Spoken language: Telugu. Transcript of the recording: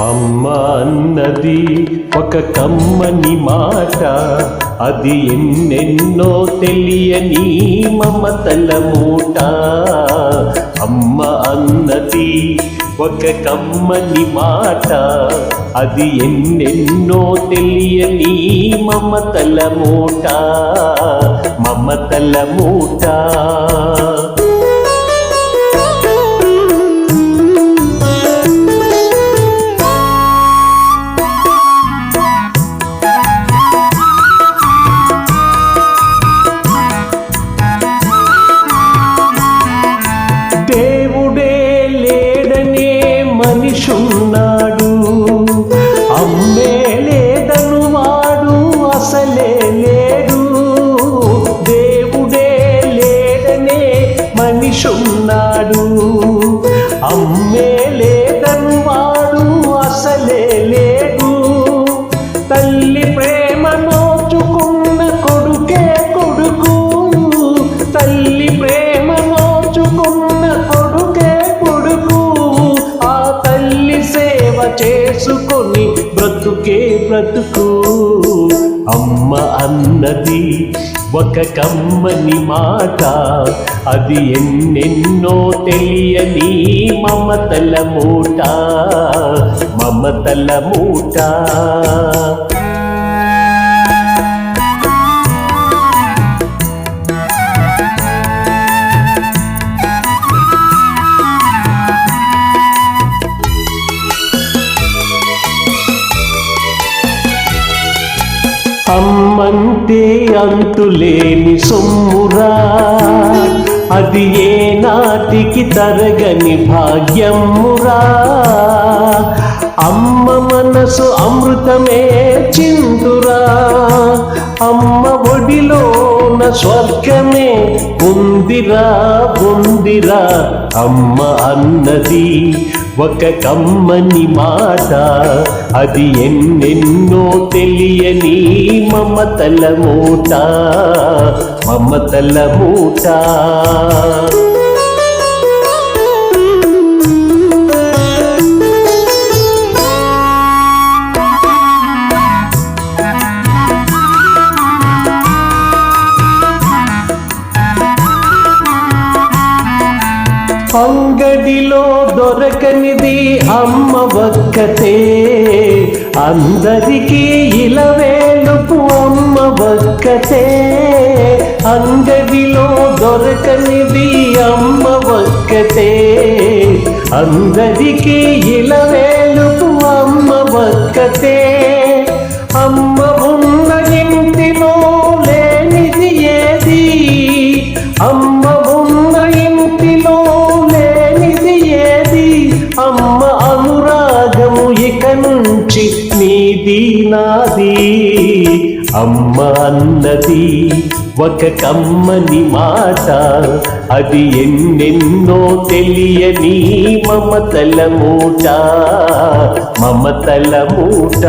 అమ్మ అన్నది ఒక కమ్మని మాట, అది ఎన్నెన్నో తెలియని మమతల మూట. అమ్మ అన్నది ఒక కమ్మని మాట, అది ఎన్నెన్నో తెలియని మమతల మూట, మమతల మూట. దేవుడే లేడనే మనిషున్నాడు, అమ్మే లేదను వాడు అసలే లేడు. దేవుడే లేడనే మనిషున్నాడు, అమ్మే లేదను వాడు అసలే లేడు. తల్లి ప్రేమ నోచుకున్న కొడుకే కొడుకు, తల్లి ప్రేమ నోచుకున్న కొడుకే కొడుకు. ఆ తల్లి సేవ చేసుకొని బ్రతుకే బ్రతుకు. అమ్మ అన్నది ఒక కమ్మని మాట, అది ఎన్నెన్నో తెలియని మమతల మూట, మమతల మూట. అమ్మంటే అంతులేని సొమ్మురా, అది ఏ నాటికి తరగని భాగ్యమురా. అమ్మ మనసు అమృతమే చిందురా, అమ్మ ఒడిలోన స్వర్గమే ఉందిరా ఉందిరా. అమ్మ అన్నది ఒక కమ్మని మాట, అది ఎన్నెన్నో తెలియని మమతల మూట, మమతల మూట. అంగడిలో దొరకనిది అమ్మ ఒక్కతే, అందరికీ ఇలవేలుపు అమ్మ ఒక్కతే. అంగడిలో దొరకనిది అమ్మ ఒక్కతే, అందరికీ ఇలవేలుపు అమ్మ ఒక్కతే. అమ్మ ఉన్న ఇంటిలో లేనిది ఏది, అమ్మ ఉన్న ఇంటిలో లేనిది ఏది. అమ్మ అనురాగము ఇక నుంచి నీది నాది. అమ్మ అన్నది ఒక కమ్మని మాట, అది ఎన్నెన్నో తెలియని మమతల మూట, మమతల మూట.